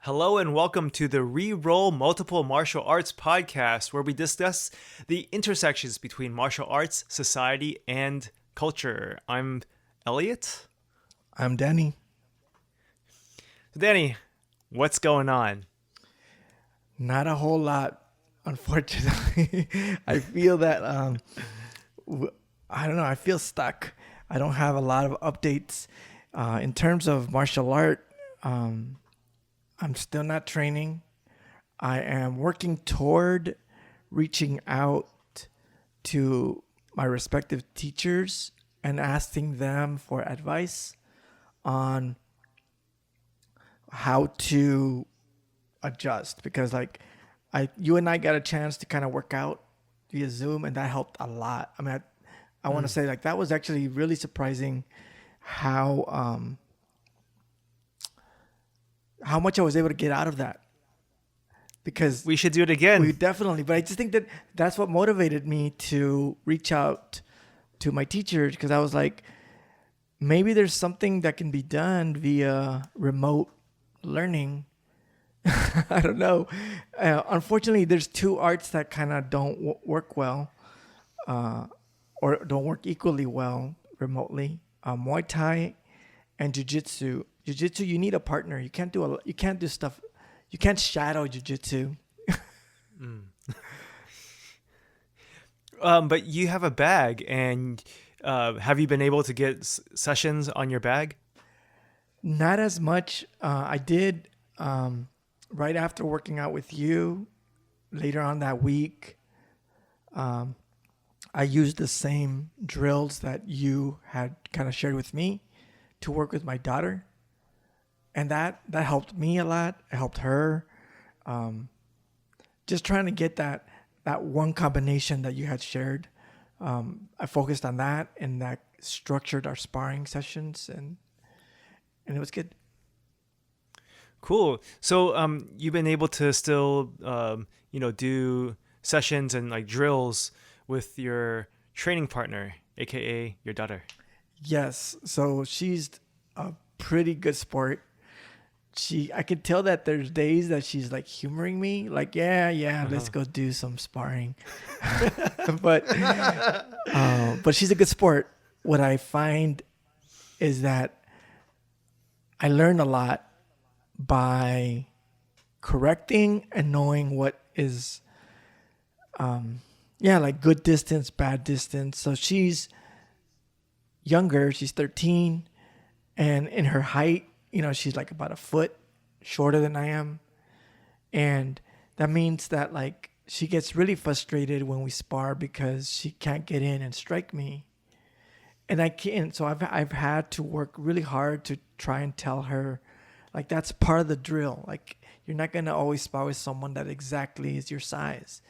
Hello and welcome to the Reroll Multiple Martial Arts podcast, where we discuss the intersections between martial arts, society, and culture. I'm Elliot. I'm Danny. Danny, what's going on? Not a whole lot, unfortunately. I feel that I don't know. I feel stuck. I don't have a lot of updates in terms of martial art. I'm still not training. I am working toward reaching out to my respective teachers and asking them for advice on how to adjust, because you and I got a chance to kind of work out via Zoom, and that helped a lot. I mean, I want to say that was actually really surprising how much I was able to get out of that, because We should do it again. we definitely, but I just think that that's what motivated me to reach out to my teachers, because I was like, maybe there's something that can be done via remote learning. I don't know. Unfortunately, there's two arts that kind of don't work well, or don't work equally well remotely. Muay Thai and Jiu-Jitsu. Jiu-Jitsu, you need a partner. You can't do stuff. You can't shadow Jiu-Jitsu. But you have a bag, and have you been able to get sessions on your bag? Not as much. I did right after working out with you later on that week. I used the same drills that you had kind of shared with me to work with my daughter. And that helped me a lot. It helped her. Just trying to get that one combination that you had shared. I focused on that, and that structured our sparring sessions, and it was good. Cool. So you've been able to still do sessions and like drills with your training partner, aka your daughter. Yes. So she's a pretty good sport. I could tell that there's days that she's like humoring me, like, yeah, let's go do some sparring. but she's a good sport. What I find is that I learn a lot by correcting and knowing what is, like good distance, bad distance. So she's younger. She's 13, and in her height, she's like about a foot shorter than I am. And that means that like she gets really frustrated when we spar because she can't get in and strike me. And I can't. So I've had to work really hard to try and tell her, like, that's part of the drill. Like, you're not going to always spar with someone that exactly is your size.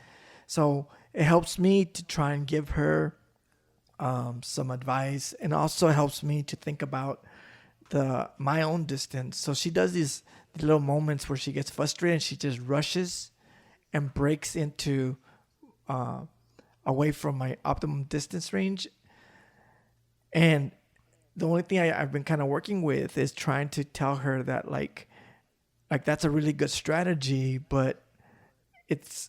So it helps me to try and give her some advice, and also helps me to think about my own distance. So she does these little moments where she gets frustrated and she just rushes and breaks into away from my optimum distance range. And the only thing I've been kind of working with is trying to tell her that like that's a really good strategy, but it's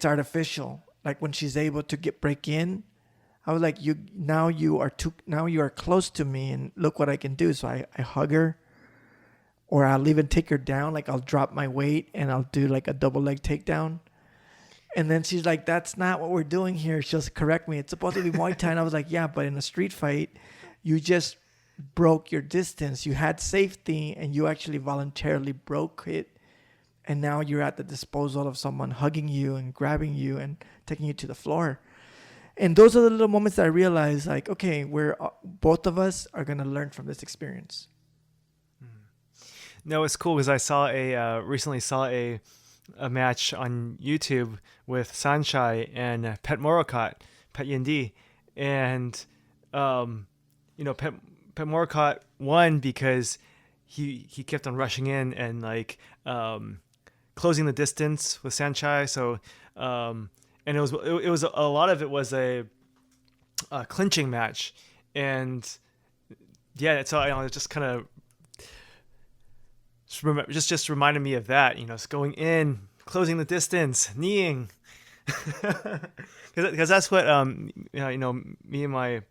artificial. Like when she's able to break in, I was like, you are close to me, and look what I can do. So I hug her, or I'll even take her down. Like I'll drop my weight and I'll do like a double leg takedown. And then she's like, that's not what we're doing here. She'll correct me. It's supposed to be Muay Thai. And I was like, yeah, but in a street fight, you just broke your distance. You had safety and you actually voluntarily broke it. And now you're at the disposal of someone hugging you and grabbing you and taking you to the floor. And those are the little moments that I realized, like, okay, both of us are going to learn from this experience. No, it's cool because I recently saw a match on YouTube with Sanchai and Pet Morocott, Pet Yindi, and Pet Morocott won because he kept on rushing in and like closing the distance with Sanchai. So and it was a lot of it was a clinching match, and yeah, so I was just kind of just reminded me of that. It's going in, closing the distance, kneeing, because that's what me and my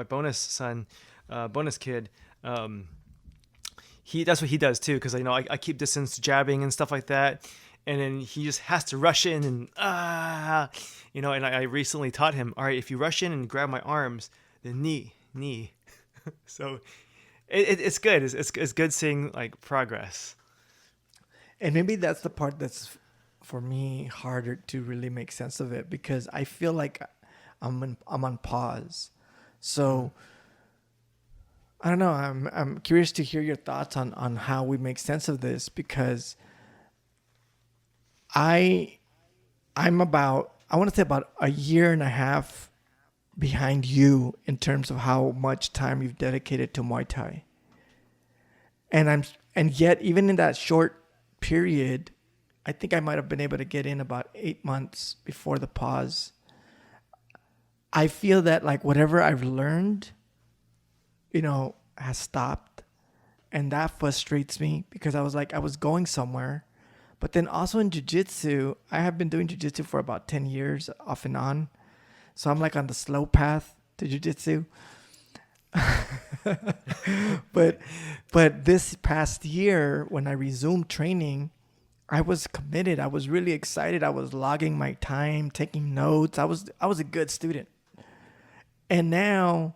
bonus son, bonus kid, um, that's what he does too. Because I keep distance jabbing and stuff like that, and then he just has to rush in and and I recently taught him, all right, if you rush in and grab my arms, then knee. So it's good. It's good seeing like progress. And maybe that's the part that's for me harder to really make sense of it, because I feel like I'm on pause. So I don't know. I'm curious to hear your thoughts on how we make sense of this, because I I want to say about a year and a half behind you in terms of how much time you've dedicated to Muay Thai. And yet even in that short period, I think I might have been able to get in about 8 months before the pause. I feel that like whatever I've learned, has stopped. And that frustrates me, because I was going somewhere. But then also in jiu-jitsu, I have been doing jiu-jitsu for about 10 years off and on. So I'm like on the slow path to jiu-jitsu. but this past year when I resumed training, I was committed. I was really excited. I was logging my time, taking notes. I was a good student. And now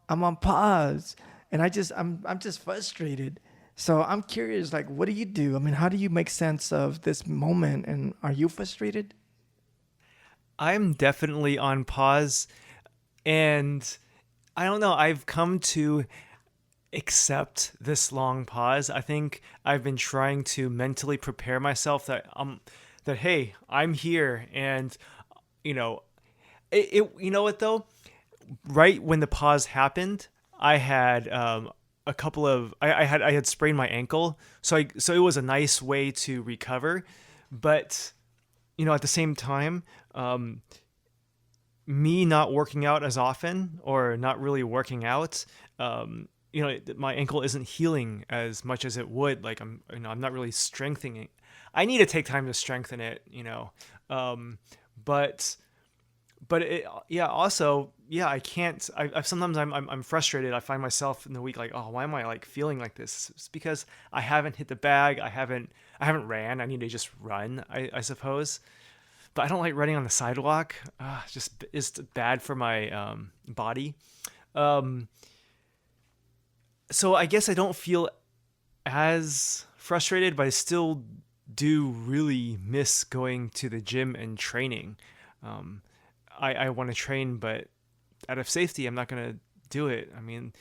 I'm on pause, and I'm just frustrated. So I'm curious, like, what do you do? I mean, how do you make sense of this moment? And are you frustrated? I'm definitely on pause, and I don't know. I've come to accept this long pause. I think I've been trying to mentally prepare myself that hey, I'm here, and you know, you know what though? Right when the pause happened, I had a couple of I had sprained my ankle, so it was a nice way to recover, but at the same time, me not working out as often or not really working out, my ankle isn't healing as much as it would. Like I'm not really strengthening it. I need to take time to strengthen it, um, but yeah, also, yeah, I can't. I've sometimes I'm frustrated. I find myself in the week like, oh, why am I like feeling like this? It's because I haven't hit the bag. I haven't ran. I need to just run. I suppose, but I don't like running on the sidewalk. Just it's bad for my body. Um, so I guess I don't feel as frustrated, but I still do really miss going to the gym and training. Um, I want to train, but out of safety, I'm not going to do it. I mean,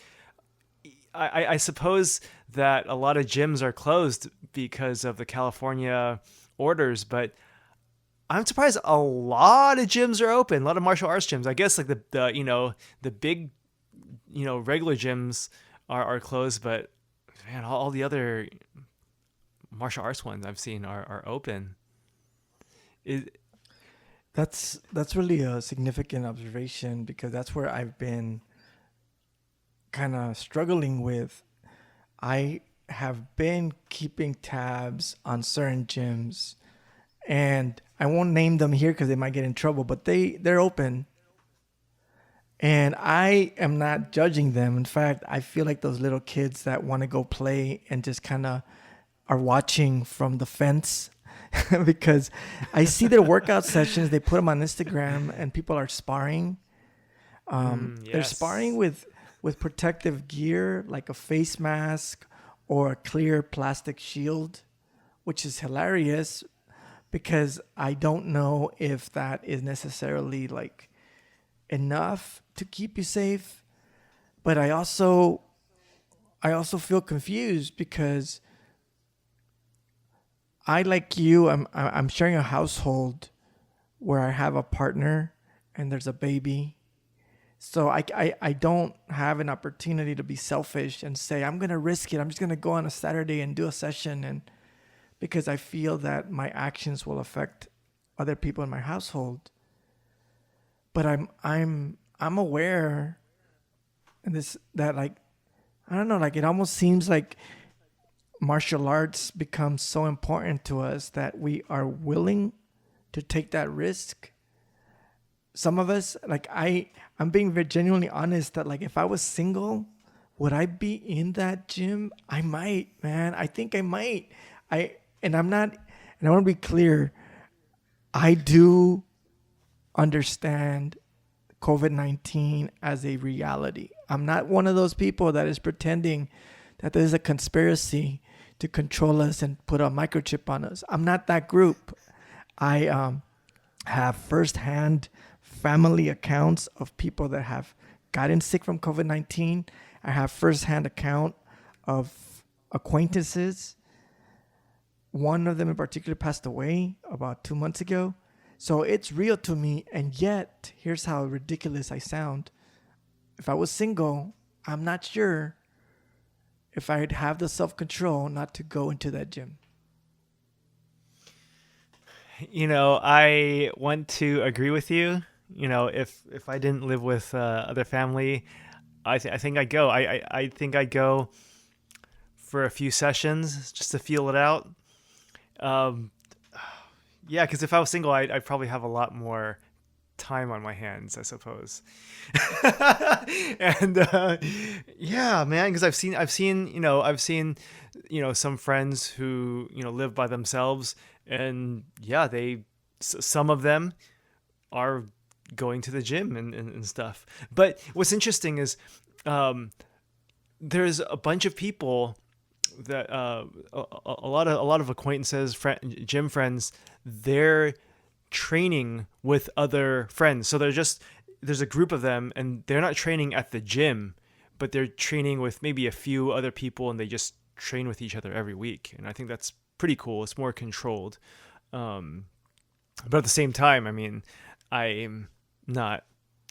I suppose that a lot of gyms are closed because of the California orders, but I'm surprised a lot of gyms are open. A lot of martial arts gyms. I guess like the big regular gyms are closed, but man, all the other martial arts ones I've seen are open. It, That's really a significant observation, because that's where I've been kind of struggling with. I have been keeping tabs on certain gyms, and I won't name them here because they might get in trouble, but they're open, and I am not judging them. In fact, I feel like those little kids that want to go play and just kind of are watching from the fence, because I see their workout sessions. They put them on Instagram, and people are sparring. They're sparring yes. with protective gear like a face mask or a clear plastic shield, which is hilarious, because I don't know if that is necessarily like enough to keep you safe. But I also feel confused, because I, like you, I'm sharing a household where I have a partner and there's a baby. So I don't have an opportunity to be selfish and say, I'm going to risk it. I'm just going to go on a Saturday and do a session, and because I feel that my actions will affect other people in my household. But I'm aware, and this that like, I don't know, like it almost seems like martial arts becomes so important to us that we are willing to take that risk. Some of us, like I'm being very genuinely honest that like if I was single, would I be in that gym? I might, man. I think I might. I'm not, and I want to be clear. I do understand COVID-19 as a reality. I'm not one of those people that is pretending that there's a conspiracy to control us and put a microchip on us. I'm not that group. I have firsthand family accounts of people that have gotten sick from COVID-19. I have firsthand account of acquaintances. One of them in particular passed away about 2 months ago. So it's real to me. And yet, here's how ridiculous I sound. If I was single, I'm not sure if I'd have the self-control not to go into that gym. I want to agree with you. If I didn't live with other family, I think I'd go. I think I'd go for a few sessions just to feel it out. Yeah, because if I was single, I'd probably have a lot more time on my hands, I suppose. And yeah, man, because I've seen some friends who live by themselves, and yeah, some of them are going to the gym and stuff. But what's interesting is there's a bunch of people that a lot of acquaintances, gym friends, they're training with other friends. So there's a group of them, and they're not training at the gym, but they're training with maybe a few other people, and they just train with each other every week. And I think that's pretty cool. It's more controlled. But at the same time, I mean, I'm not,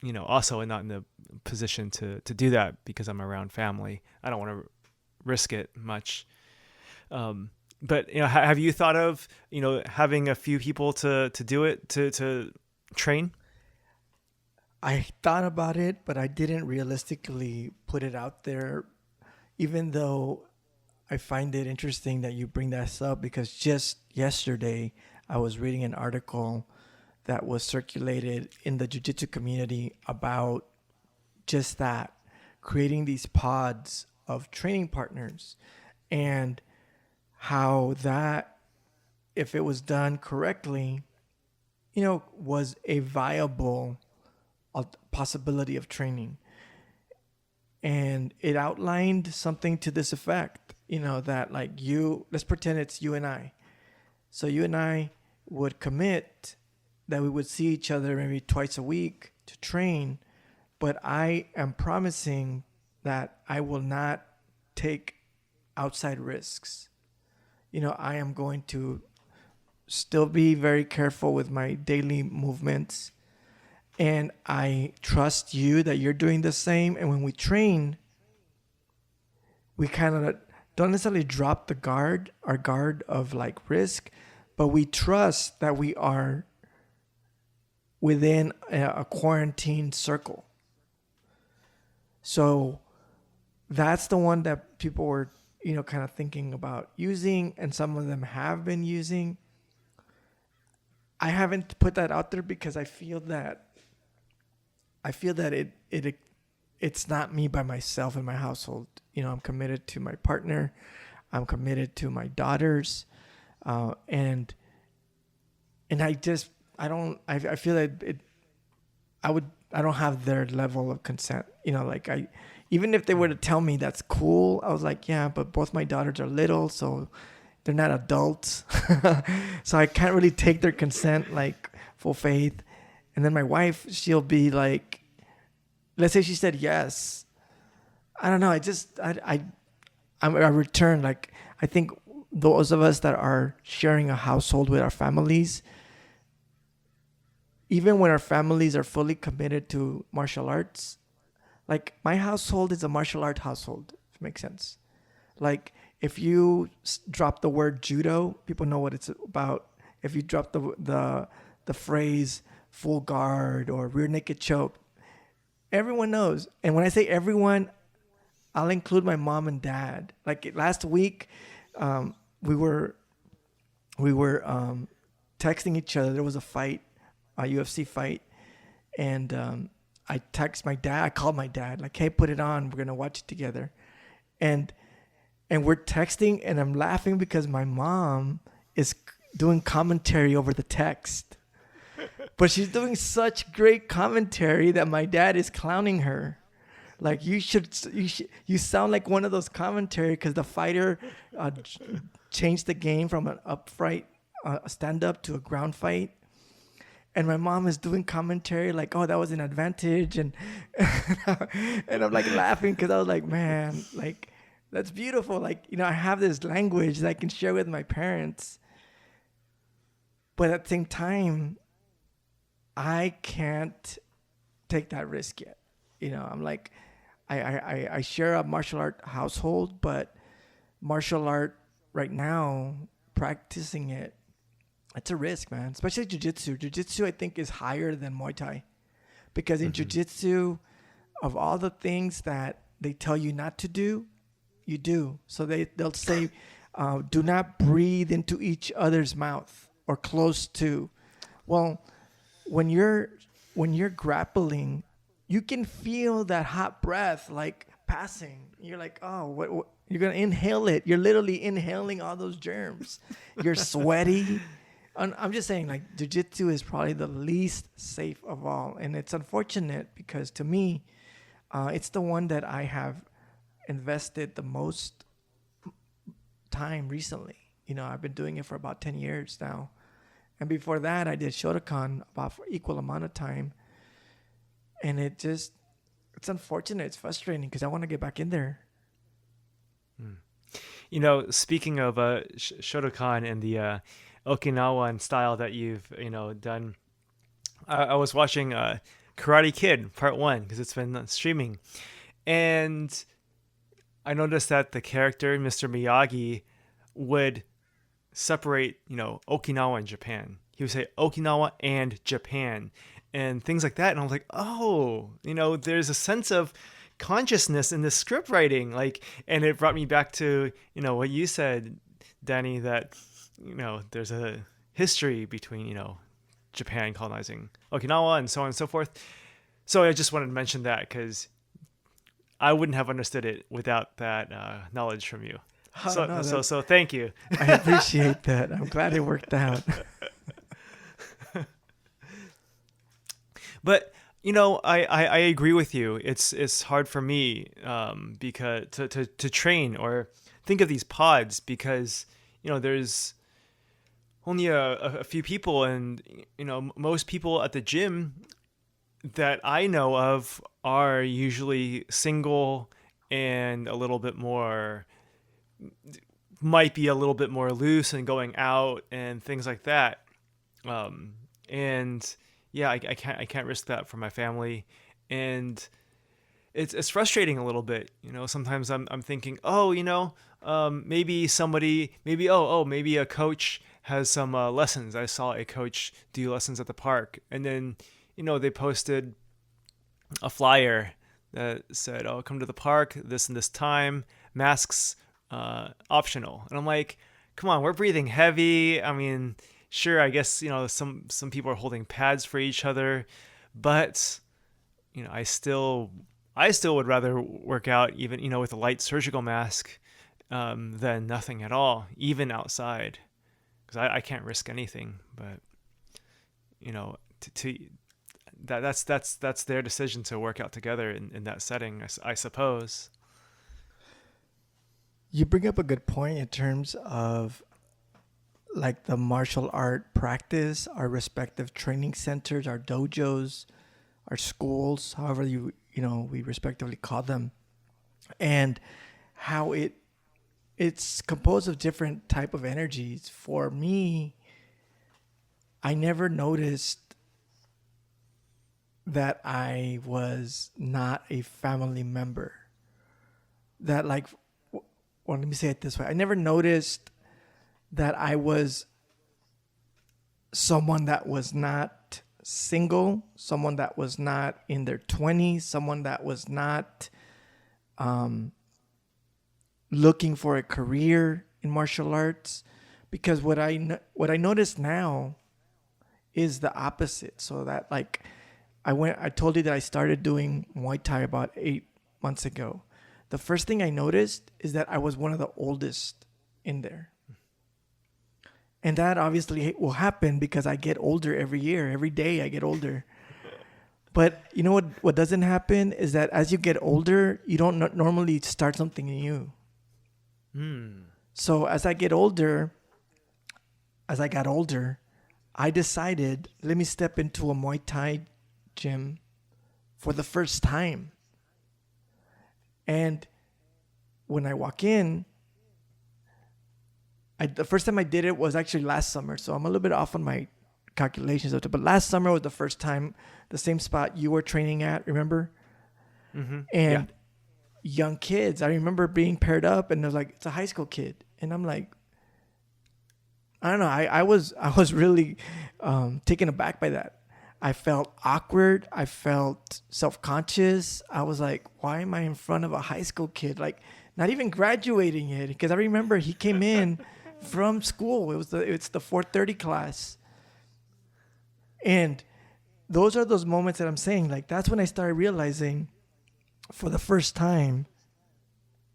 also not in the position to do that because I'm around family. I don't want to risk it much. But have you thought of having a few people to do it, to train? I thought about it, but I didn't realistically put it out there, even though I find it interesting that you bring that up, because just yesterday I was reading an article that was circulated in the jiu-jitsu community about just that, creating these pods of training partners, and how that, if it was done correctly, was a viable possibility of training. And it outlined something to this effect, that like let's pretend it's you and I. So you and I would commit that we would see each other maybe twice a week to train, but I am promising that I will not take outside risks. I am going to still be very careful with my daily movements. And I trust you that you're doing the same. And when we train, we kind of don't necessarily drop our guard of like risk, but we trust that we are within a quarantine circle. So that's the one that people were, kind of thinking about using, and some of them have been using. I haven't put that out there because I feel that it's not me by myself in my household. I'm committed to my partner. I'm committed to my daughters. And I feel that I don't have their level of consent. Even if they were to tell me that's cool, I was like, yeah, but both my daughters are little, so they're not adults. So I can't really take their consent, like full faith. And then my wife, she'll be like, let's say she said yes. I don't know. I return. Like, I think those of us that are sharing a household with our families, even when our families are fully committed to martial arts, like my household is a martial art household, if it makes sense. Like if you drop the word judo, people know what it's about. If you drop the phrase full guard or rear naked choke, everyone knows. And when I say everyone, I'll include my mom and dad. Like last week, we were we were texting each other. There was a fight, a UFC fight, and I text my dad. I called my dad like, "Hey, put it on. We're gonna watch it together." And we're texting, and I'm laughing because my mom is doing commentary over the text, but she's doing such great commentary that my dad is clowning her. Like you sound like one of those commentary because the fighter changed the game from an upright stand up to a ground fight, and my mom is doing commentary like, "Oh, that was an advantage," and and I'm like laughing because I was like, "Man, like that's beautiful." Like, I have this language that I can share with my parents, but at the same time, I can't take that risk yet. I'm like, I share a martial art household, but martial art right now, practicing it, it's a risk, man. Especially jiu-jitsu. Jiu-jitsu, I think, is higher than Muay Thai. Because in jiu-jitsu, of all the things that they tell you not to do, you do. So they'll say, do not breathe into each other's mouth or close to. Well, when you're grappling, you can feel that hot breath like passing. You're like, oh, what? You're gonna inhale it. You're literally inhaling all those germs. You're sweaty. I'm just saying, like, jiu-jitsu is probably the least safe of all, and it's unfortunate because to me, it's the one that I have invested the most time recently. I've been doing it for about 10 years now, and before that, I did Shotokan about for equal amount of time. And it's unfortunate. It's frustrating because I want to get back in there. Speaking of Shotokan and the Okinawan style that you've done, I was watching Karate Kid Part 1 because it's been streaming, and I noticed that the character Mr. Miyagi would separate Okinawa and Japan. He would say Okinawa and Japan and things like that. And I was like, oh, there's a sense of consciousness in the script writing. Like, and it brought me back to, what you said, Danny, that, there's a history between, Japan colonizing Okinawa and so on and so forth. So I just wanted to mention that because I wouldn't have understood it without that knowledge from you. Oh, no, so thank you. I appreciate that. I'm glad it worked out. But I agree with you. It's hard for me because to train or think of these pods because there's only a few people, and most people at the gym that I know of are usually single and might be a little bit more loose and going out and things like that. And yeah, I can't risk that for my family, and it's frustrating a little bit. Sometimes I'm thinking, maybe maybe a coach has some lessons. I saw a coach do lessons at the park, and then they posted a flyer that said, "Oh, come to the park this and this time. Masks optional." And I'm like, come on, we're breathing heavy. I mean, sure, I guess some people are holding pads for each other, but I still would rather work out even with a light surgical mask than nothing at all, even outside, because I can't risk anything. But that's their decision to work out together in that setting, I suppose. You bring up a good point in terms of like the martial art practice, our respective training centers, our dojos, our schools, however we respectively call them, and how it's composed of different type of energies. For me, I never noticed that I was not a family member. That let me say it this way. I never noticed that I was someone that was not single, someone that was not in their 20s, someone that was not looking for a career, in martial arts, because what I notice now is the opposite. So that like I told you that I started doing Muay Thai about 8 months ago. The first thing I noticed is that I was one of the oldest in there. And that obviously will happen because I get older every year. Every day I get older. But you know what doesn't happen is that as you get older, you don't normally start something new. So as I got older, I decided, let me step into a Muay Thai gym for the first time. And when I walk in, the first time I did it was actually last summer. So I'm a little bit off on my calculations of it. But last summer was the first time, the same spot you were training at, remember? Mm-hmm. And young kids, I remember being paired up and it was like, it's a high school kid. And I'm like, I don't know. I was really taken aback by that. I felt awkward. I felt self-conscious. I was like, why am I in front of a high school kid? Like, not even graduating yet. Because I remember he came in from school. It's the 4:30 class. And those are those moments that I'm saying, like, that's when I started realizing for the first time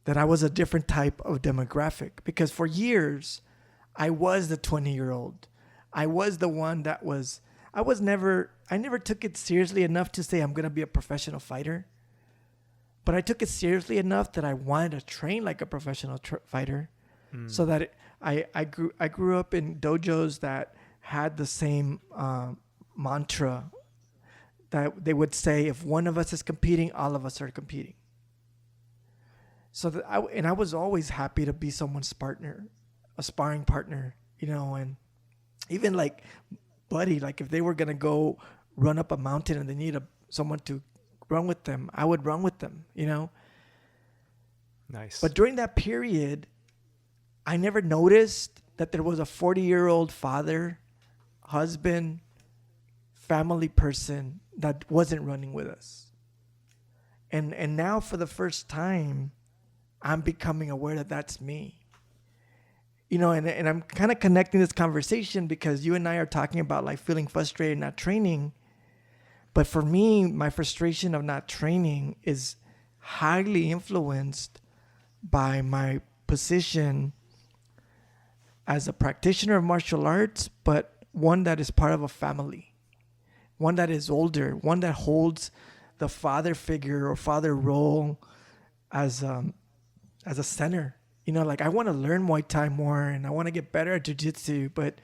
that I was a different type of demographic. Because for years, I was the 20-year-old. I was the one that was... I never took it seriously enough to say I'm going to be a professional fighter. But I took it seriously enough that I wanted to train like a professional fighter. So that I grew up in dojos that had the same mantra that they would say, if one of us is competing, all of us are competing. So that I was always happy to be someone's partner, a sparring partner, you know, and even like buddy, like if they were going to go run up a mountain and they need someone to run with them, I would run with them, you know. Nice. But during that period, I never noticed that there was a 40-year-old father, husband, family person that wasn't running with us. And now for the first time, I'm becoming aware that that's me. You know, and I'm kind of connecting this conversation because you and I are talking about like feeling frustrated, not training. But for me, my frustration of not training is highly influenced by my position as a practitioner of martial arts, but one that is part of a family, one that is older, one that holds the father figure or father role as a center. You know, like I want to learn Muay Thai more and I want to get better at jiu-jitsu, but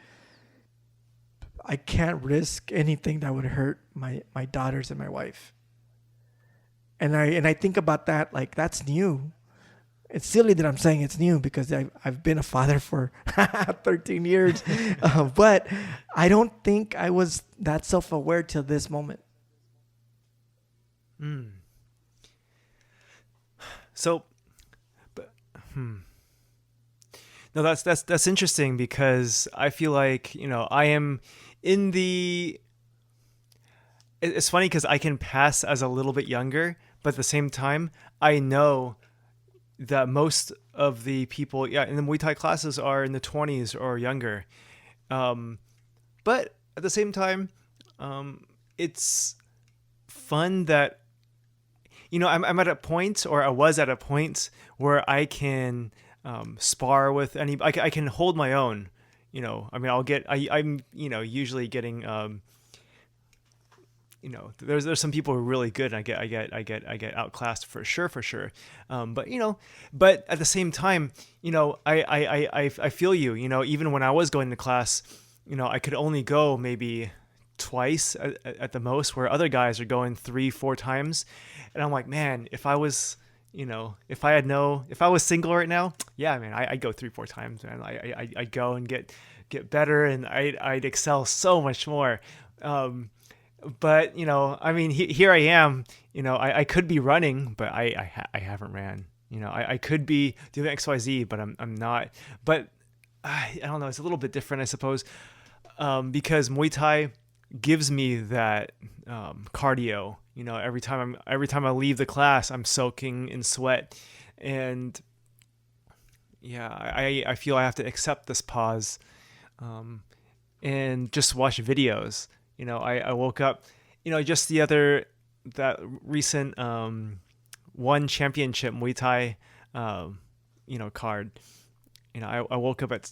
I can't risk anything that would hurt my daughters and my wife. And I think about that, like that's new. It's silly that I'm saying it's new because I've been a father for 13 years. But I don't think I was that self-aware till this moment. So, no, that's interesting because I feel like, you know, I am in the... It's funny because I can pass as a little bit younger, but at the same time, I know that most of the people, in the Muay Thai classes are in the 20s or younger. But at the same time, it's fun that, you know, I'm at a point, or I was at a point where I can spar with any, I can hold my own, you know. I mean, I'm, you know, usually getting, you know, there's some people who are really good and I get outclassed for sure. But, you know, but at the same time, you know, I feel you know, even when I was going to class, you know, I could only go maybe twice at the most, where other guys are going 3-4 times. And I'm like, man, if I was, you know, if I was single right now, yeah, man, I'd go 3-4 times, and I'd go and get better, and I'd excel so much more. But, you know, I mean, here I am, you know, I could be running, but I haven't ran, you know, I could be doing XYZ, but I'm not. But I don't know, it's a little bit different, I suppose, because Muay Thai gives me that cardio. You know, every time I leave the class, I'm soaking in sweat, and yeah, I feel I have to accept this pause, um, and just watch videos. I woke up, just that recent one championship Muay Thai, um, card. I woke up at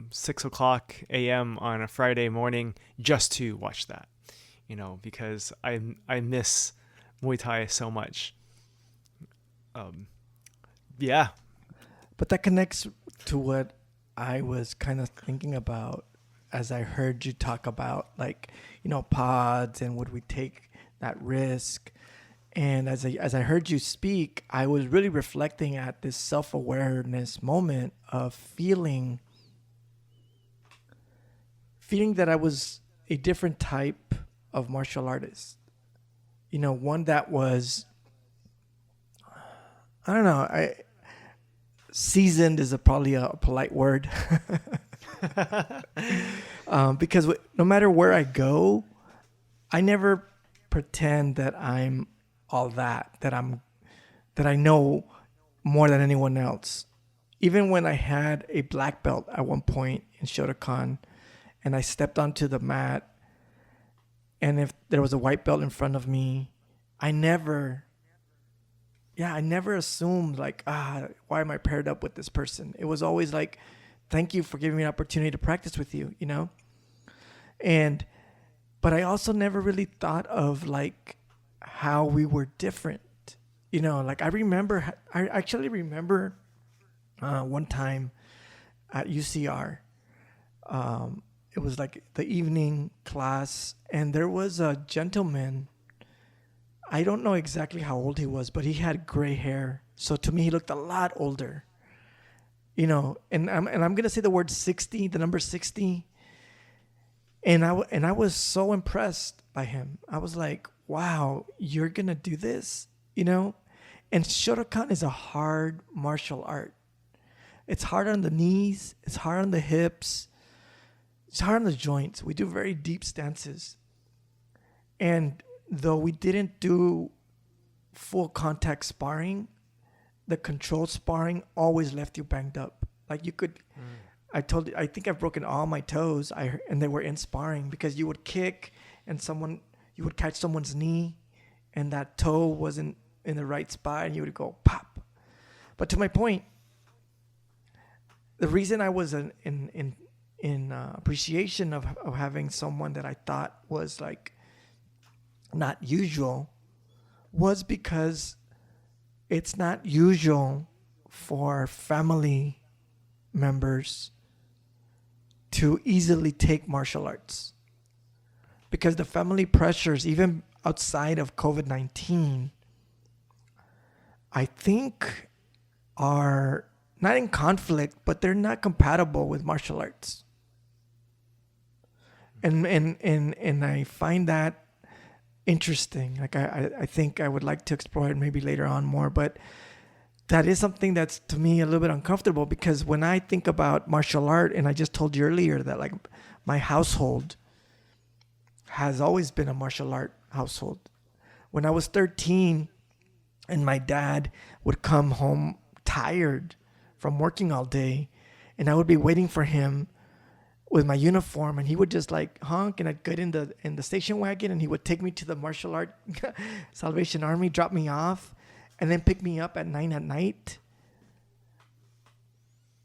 6 o'clock a.m. on a Friday morning just to watch that. Because I miss Muay Thai so much. Um, yeah, But that connects to what I was kind of thinking about as I heard you talk about, like, pods and would we take that risk. And as I heard you speak, I was really reflecting at this self-awareness moment of feeling that I was a different type of martial artist. One that was, I don't know, I seasoned is probably a polite word. Because no matter where I go, I never pretend that I'm all that I know more than anyone else. Even when I had a black belt at one point in Shotokan and I stepped onto the mat, and if there was a white belt in front of me, I never assumed like, why am I paired up with this person? It was always like, thank you for giving me an opportunity to practice with you, And, but I also never really thought of like how we were different, like I actually remember one time at UCR, it was like the evening class and there was a gentleman. I don't know exactly how old he was, but he had gray hair. So to me, he looked a lot older, and I'm going to say the word 60, the number 60. And I was so impressed by him. I was like, wow, you're going to do this, And Shotokan is a hard martial art. It's hard on the knees. It's hard on the hips. It's hard on the joints. We do very deep stances. And though we didn't do full contact sparring, the controlled sparring always left you banged up. Like you could, I told you, I think I've broken all my toes. And they were in sparring because you would kick and you would catch someone's knee and that toe wasn't in the right spot and you would go pop. But to my point, the reason I was in appreciation of having someone that I thought was like not usual was because it's not usual for family members to easily take martial arts because the family pressures, even outside of COVID-19, I think are not in conflict, but they're not compatible with martial arts. And I find that interesting. Like I think I would like to explore it maybe later on more, but that is something that's to me a little bit uncomfortable because when I think about martial art, and I just told you earlier that like my household has always been a martial art household. When I was 13 and my dad would come home tired from working all day and I would be waiting for him with my uniform and he would just like honk and I'd get in the station wagon and he would take me to the martial art Salvation Army, drop me off and then pick me up at 9 at night.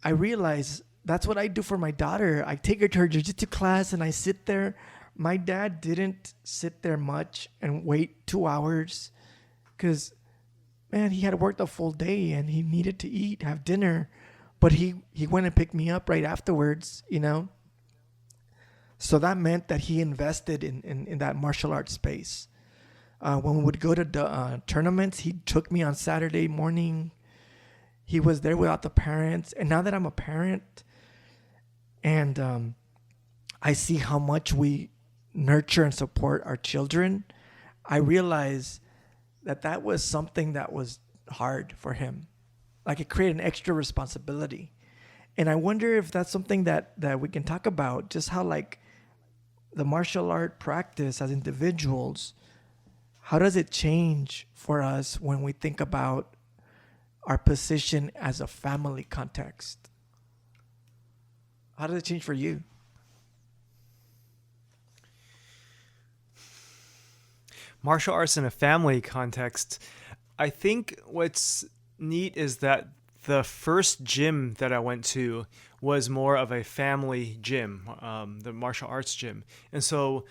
I realized that's what I do for my daughter. I take her to her jiu-jitsu class and I sit there. My dad didn't sit there much and wait 2 hours because, man, he had worked a full day and he needed to eat, have dinner. But he went and picked me up right afterwards, So that meant that he invested in that martial arts space. When we would go to tournaments, he took me on Saturday morning. He was there without the parents. And now that I'm a parent and I see how much we nurture and support our children, I realize that was something that was hard for him. Like it created an extra responsibility. And I wonder if that's something that we can talk about, just how like the martial art practice as individuals, how does it change for us when we think about our position as a family context? How did it change for you? Martial arts in a family context. I think what's neat is that the first gym that I went to was more of a family gym, the martial arts gym, and so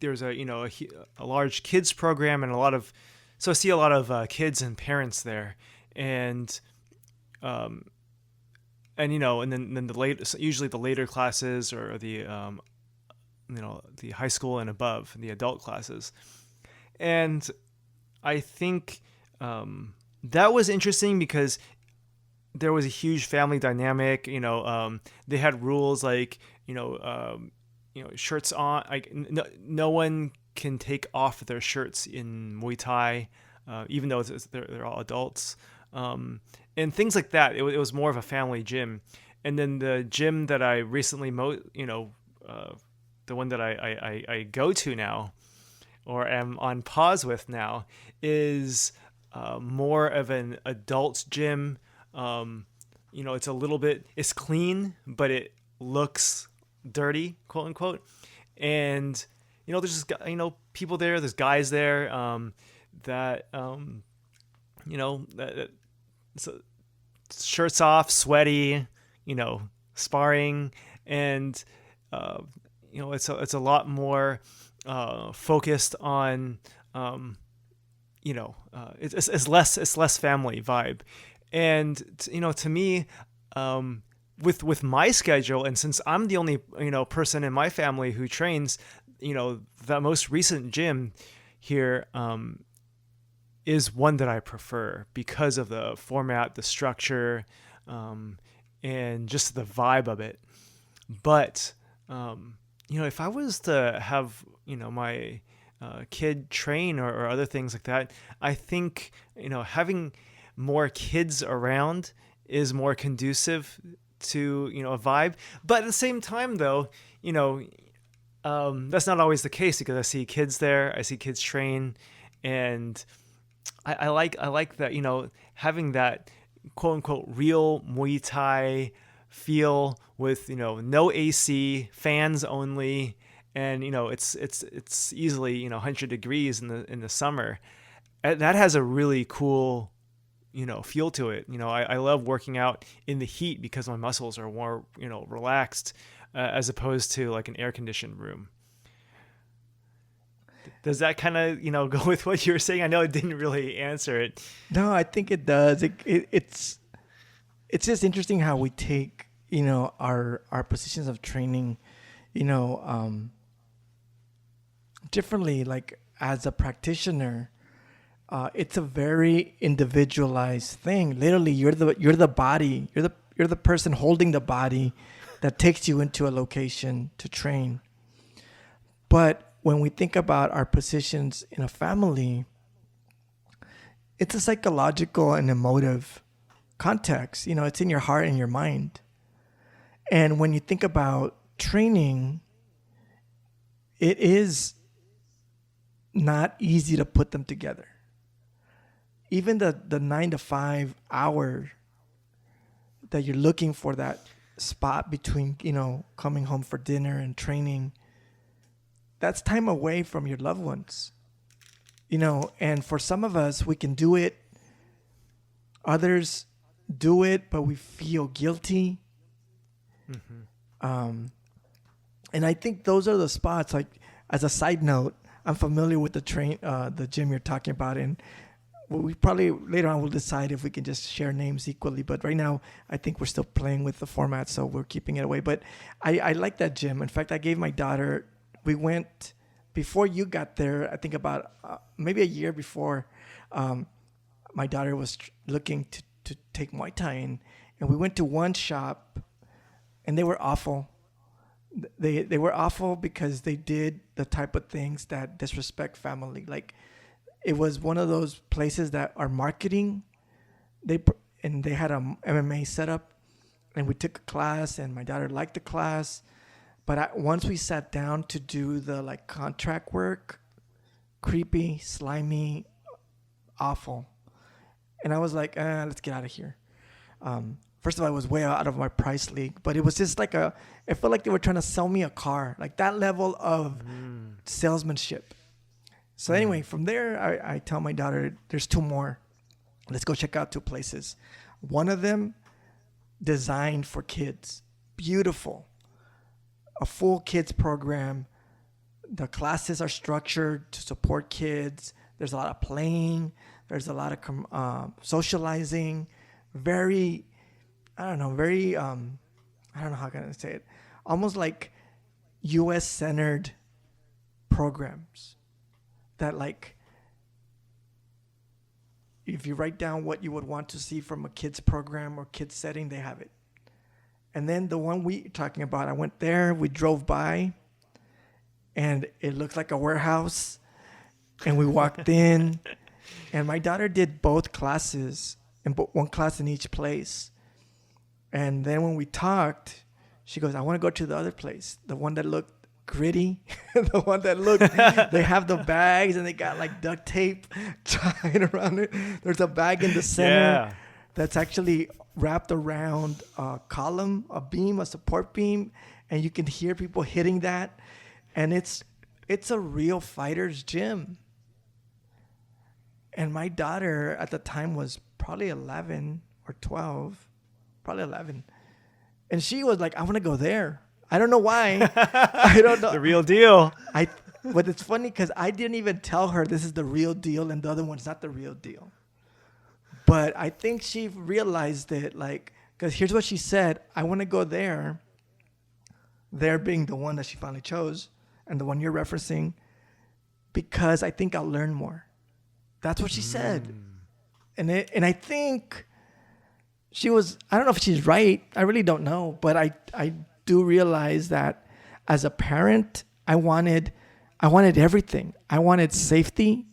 there's a large kids program and a lot of, so I see a lot of kids and parents there, and um, and then the late, usually the later classes, or the the high school and above, the adult classes. And I think that was interesting because there was a huge family dynamic. They had rules like shirts on. Like no one can take off their shirts in Muay Thai, even though they're all adults, and things like that. It was more of a family gym. And then the gym that I recently the one that I go to now, or am on pause with now, is more of an adult gym. It's a little bit, it's clean, but it looks dirty, quote unquote. And there's just people there. There's guys there that that so shirts off, sweaty, sparring, and it's a lot more focused on it's less family vibe. And to me, with my schedule, and since I'm the only person in my family who trains, the most recent gym here is one that I prefer because of the format, the structure, and just the vibe of it. But if I was to have my kid train, or other things like that, I think having more kids around is more conducive to a vibe. But at the same time, though, that's not always the case, because I see kids there, I see kids train, and I like that, having that quote unquote real Muay Thai feel with no AC, fans only, and it's easily 100 degrees in the summer. That has a really cool feel to it. I love working out in the heat because my muscles are more relaxed, as opposed to like an air conditioned room. Does that kind of go with what you were saying? I know it didn't really answer it. No, I think it does. It's just interesting how we take our positions of training differently. Like, as a practitioner, it's a very individualized thing. Literally, you're the body. You're the person holding the body that takes you into a location to train. But when we think about our positions in a family, it's a psychological and emotive context. It's in your heart and your mind. And when you think about training, it is not easy to put them together. Even the 9 to 5 hour that you're looking for, that spot between coming home for dinner and training, that's time away from your loved ones. And for some of us, we can do it. Others do it, but we feel guilty. Mm-hmm. And I think those are the spots. Like, as a side note, I'm familiar with the gym you're talking about, and we probably later on will decide if we can just share names equally. But right now, I think we're still playing with the format, so we're keeping it away. But I like that gym. In fact, I gave my daughter. We went before you got there. I think about maybe a year before. My daughter was looking to take Muay Thai in, and we went to one shop, and they were awful. They were awful because they did the type of things that disrespect family. Like, it was one of those places that are marketing. They had a MMA setup, and we took a class, and my daughter liked the class. But once we sat down to do the contract work, creepy, slimy, awful. And I was like, let's get out of here. First of all, it was way out of my price league, but it was just like it felt like they were trying to sell me a car, like that level of salesmanship. So anyway, from there, I tell my daughter, there's two more. Let's go check out two places. One of them designed for kids. Beautiful. A full kids program. The classes are structured to support kids. There's a lot of playing. There's a lot of socializing. Very, I don't know how can I say it. Almost like U.S. centered programs that, like, if you write down what you would want to see from a kids program or kids setting, they have it. And then the one we talking about, I went there, we drove by, and it looked like a warehouse. And we walked in, and my daughter did both classes, and one class in each place. And then when we talked, she goes, I want to go to the other place, the one that looked gritty, the one that looked, they have the bags and they got like duct tape tied around it. There's a bag in the center that's actually wrapped around a column, a beam, a support beam, and you can hear people hitting that. And it's a real fighter's gym. And my daughter at the time was probably 11 or 12, probably 11. And she was like, I want to go there. I don't know why. I don't know. The real deal. But it's funny because I didn't even tell her this is the real deal and the other one's not the real deal. But I think she realized it, like, because here's what she said. I want to go there. There being the one that she finally chose and the one you're referencing, because I think I'll learn more. That's what she said. And I think she was, I don't know if she's right. I really don't know. But I do realize that as a parent, I wanted everything. I wanted safety.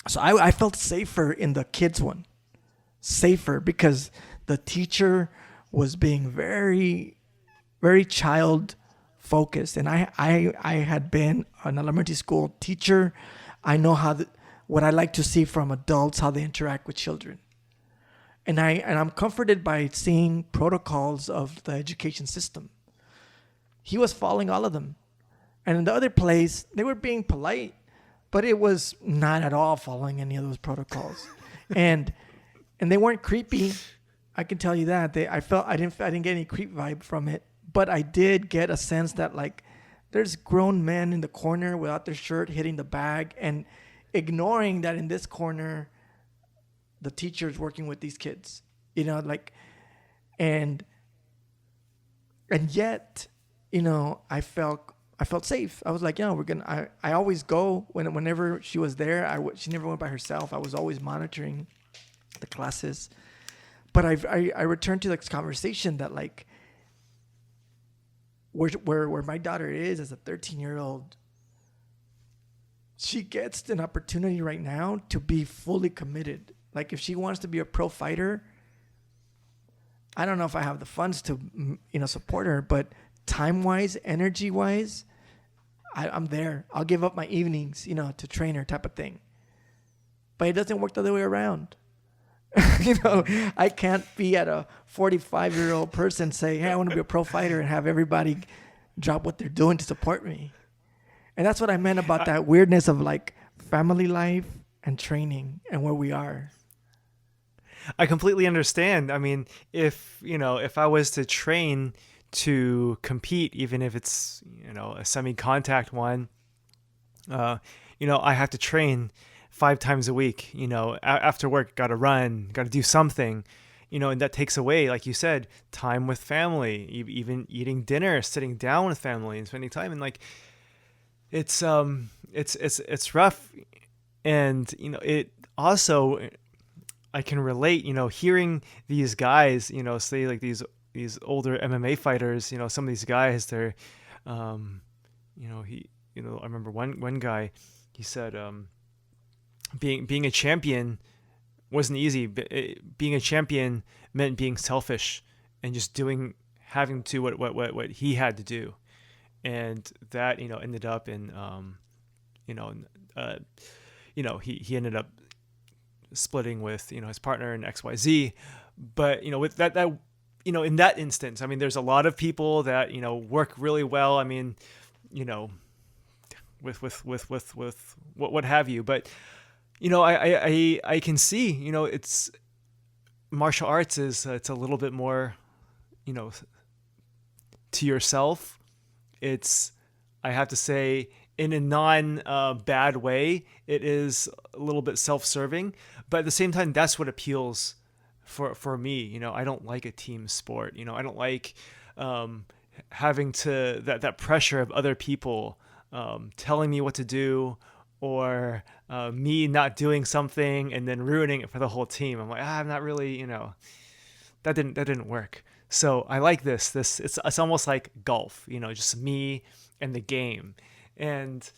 So I felt safer in the kids one. Safer because the teacher was being very, very child focused. And I had been an elementary school teacher. I know what I like to see from adults, how they interact with children. And I'm comforted by seeing protocols of the education system. He was following all of them. And in the other place, they were being polite, but it was not at all following any of those protocols. and they weren't creepy. I can tell you that. I didn't get any creep vibe from it, but I did get a sense that, like, there's grown men in the corner without their shirt hitting the bag and ignoring that in this corner the teacher is working with these kids, like, and yet, I felt safe. I was like, I always go whenever she was there. She never went by herself. I was always monitoring the classes. But I returned to this conversation that, like, where my daughter is as a 13-year-old, she gets an opportunity right now to be fully committed. Like, if she wants to be a pro fighter, I don't know if I have the funds to, support her, but time-wise, energy-wise, I'm there. I'll give up my evenings, to train her, type of thing. But it doesn't work the other way around. I can't be at a 45-year-old person say, hey, I want to be a pro fighter, and have everybody drop what they're doing to support me. And that's what I meant about that weirdness of, like, family life and training and where we are. I completely understand. I mean, if I was to train to compete, even if it's, a semi-contact one, I have to train 5 times a week. After work, got to run, got to do something, and that takes away, like you said, time with family, even eating dinner, sitting down with family and spending time. And, like, it's rough. And, it also, I can relate, hearing these guys, say, like, these older MMA fighters, some of these guys, they're, I remember one guy, he said, being a champion wasn't easy. Being a champion meant being selfish and just having to what he had to do. And that, ended up in, he ended up splitting with his partner and XYZ. But with that in that instance, I mean, there's a lot of people that work really well. I mean, you know, with what have you. But I can see it's martial arts is it's a little bit more to yourself. It's, I have to say, in a non bad way, it is a little bit self-serving, but at the same time, that's what appeals for me. I don't like a team sport. I don't like having to that pressure of other people telling me what to do, or me not doing something and then ruining it for the whole team. I'm like, I'm not really, that didn't work. So I like this. It's almost like golf, just me and the game. And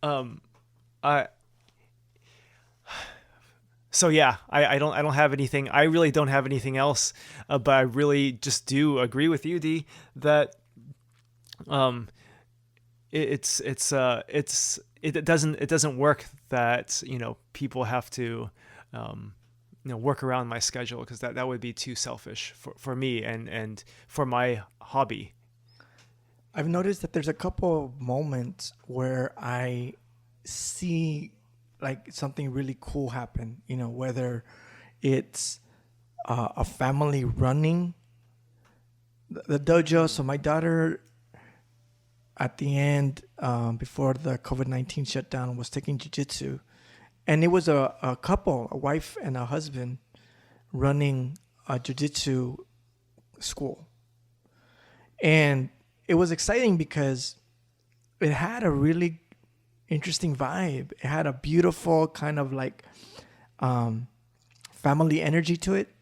I so yeah, I don't have anything. I really don't have anything else. But I really just do agree with you, D, that um it doesn't work that people have to work around my schedule, because that would be too selfish for me and for my hobby. I've noticed that there's a couple of moments where I see like something really cool happen, whether it's a family running the dojo. So my daughter, at the end, before the COVID-19 shutdown, was taking jiu-jitsu. And it was a couple, a wife and a husband, running a jiu-jitsu school. And it was exciting because it had a really interesting vibe. It had a beautiful kind of like family energy to it.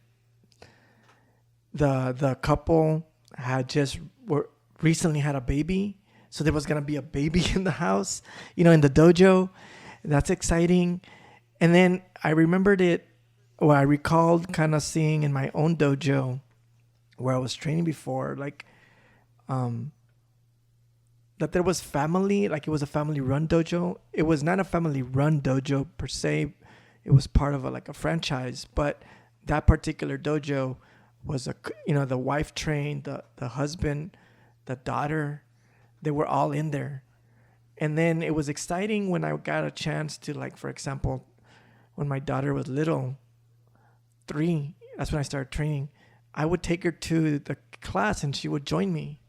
The couple had just recently had a baby. So there was going to be a baby in the house, in the dojo. That's exciting. And then I I recalled kind of seeing in my own dojo where I was training before, like, that there was family, like it was a family run dojo. It was not a family run dojo per se. It was part of a franchise, but that particular dojo was the wife trained, the husband, the daughter, they were all in there. And then it was exciting when I got a chance to, like, for example, when my daughter was little, 3, that's when I started training. I would take her to the class and she would join me.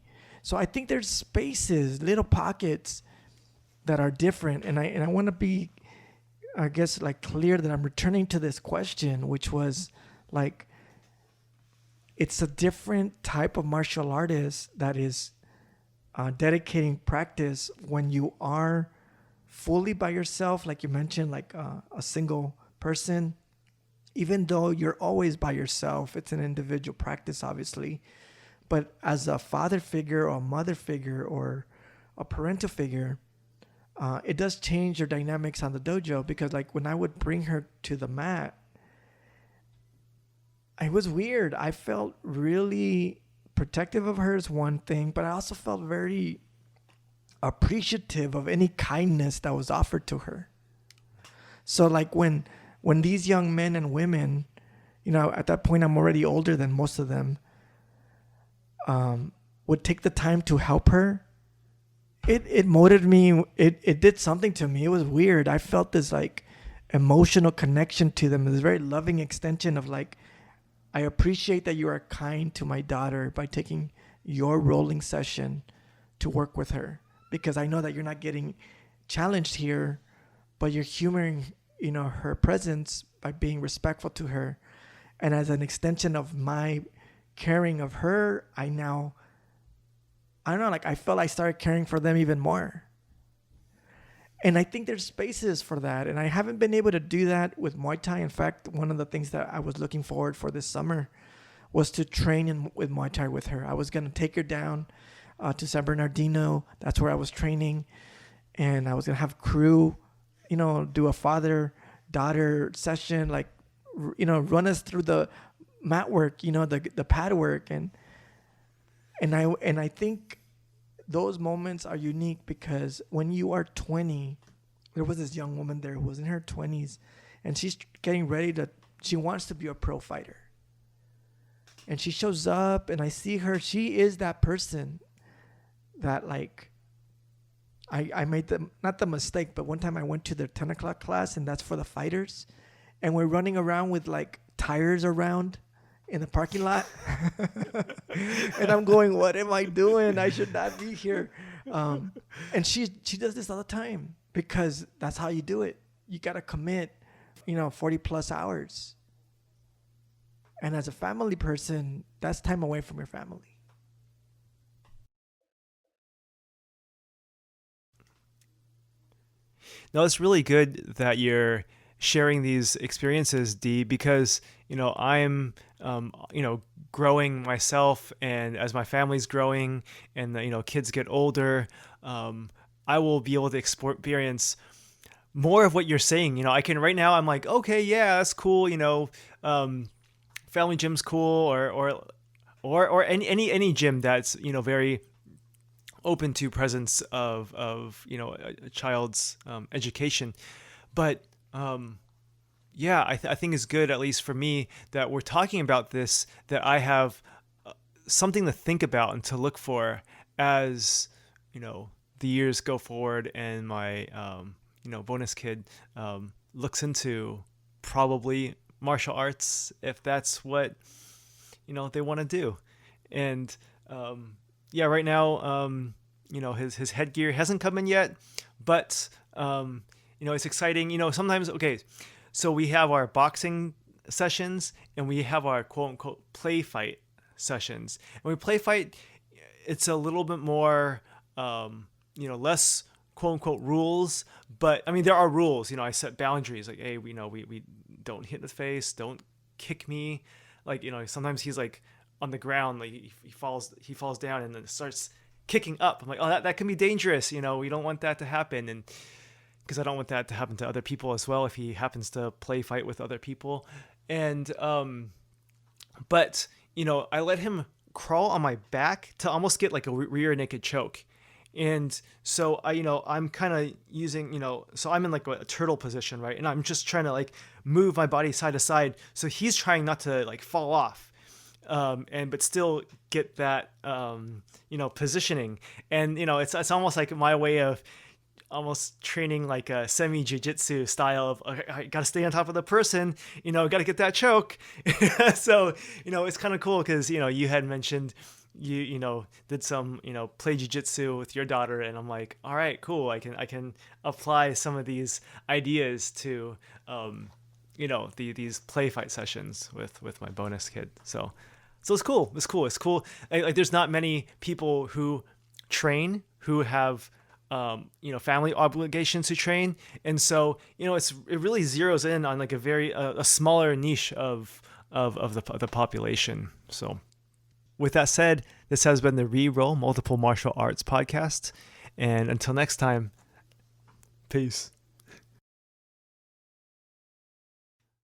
So I think there's spaces, little pockets that are different. And I want to be, I guess, like, clear that I'm returning to this question, which was like, it's a different type of martial artist that is dedicating practice when you are fully by yourself, like you mentioned, like a single person. Even though you're always by yourself, it's an individual practice, obviously. But as a father figure or a mother figure or a parental figure, it does change your dynamics on the dojo, because like when I would bring her to the mat, it was weird. I felt really protective of her is one thing, but I also felt very appreciative of any kindness that was offered to her. So like when these young men and women, at that point I'm already older than most of them, would take the time to help her, it motivated me. It did something to me. It was weird. I felt this like emotional connection to them. This very loving extension of like, I appreciate that you are kind to my daughter by taking your rolling session to work with her, because I know that you're not getting challenged here, but you're humoring, her presence by being respectful to her. And as an extension of my caring of her, I don't know, like I felt I started caring for them even more. And I think there's spaces for that. And I haven't been able to do that with Muay Thai. In fact, one of the things that I was looking forward for this summer was to train with Muay Thai with her. I was going to take her down to San Bernardino. That's where I was training. And I was going to have crew, do a father-daughter session, like, run us through the mat work, the pad work. And I think those moments are unique, because when you are 20, there was this young woman there who was in her 20s, and she's getting ready to. She wants to be a pro fighter. And she shows up, and I see her. She is that person that, like, I made not the mistake, but one time I went to their 10 o'clock class, and that's for the fighters. And we're running around with, like, tires around in the parking lot. And I'm going, what am I doing? I should not be here. And she does this all the time because that's how you do it. You got to commit, 40 plus hours. And as a family person, that's time away from your family. No, it's really good that you're sharing these experiences, Dee, because, I'm, growing myself, and as my family's growing and the, kids get older, I will be able to experience more of what you're saying. I can right now, I'm like, okay, yeah, that's cool. Family gym's cool, or any gym that's very open to presence of a child's education. But yeah, I think it's good, at least for me, that we're talking about this, that I have something to think about and to look for as the years go forward, and my bonus kid looks into probably martial arts, if that's what they want to do. And yeah, right now his headgear hasn't come in yet, but it's exciting. Sometimes, okay, so we have our boxing sessions and we have our quote unquote play fight sessions. And we play fight, it's a little bit more less quote unquote rules, but I mean there are rules. I set boundaries, like, hey, we don't hit in the face, don't kick me. Like, sometimes he's like on the ground, like he falls down and then starts kicking up. I'm like, oh, that can be dangerous. We don't want that to happen. And because I don't want that to happen to other people as well, if he happens to play fight with other people. And but I let him crawl on my back to almost get like a rear naked choke. And so I'm kind of using, so I'm in like a turtle position, right? And I'm just trying to like move my body side to side. So he's trying not to like fall off, but still get that, positioning. And, it's almost like my way of almost training like a semi jiu-jitsu style of, I got to stay on top of the person, got to get that choke. So, it's kind of cool because, you had mentioned, you did some play jiu-jitsu with your daughter, and I'm like, all right, cool, I can apply some of these ideas to these play fight sessions with my bonus kid. So it's cool. Like there's not many people who train who have family obligations to train, and so it really zeroes in on like a very a smaller niche of the population. So with that said, this has been the Reroll Multiple Martial Arts podcast. And until next time, peace.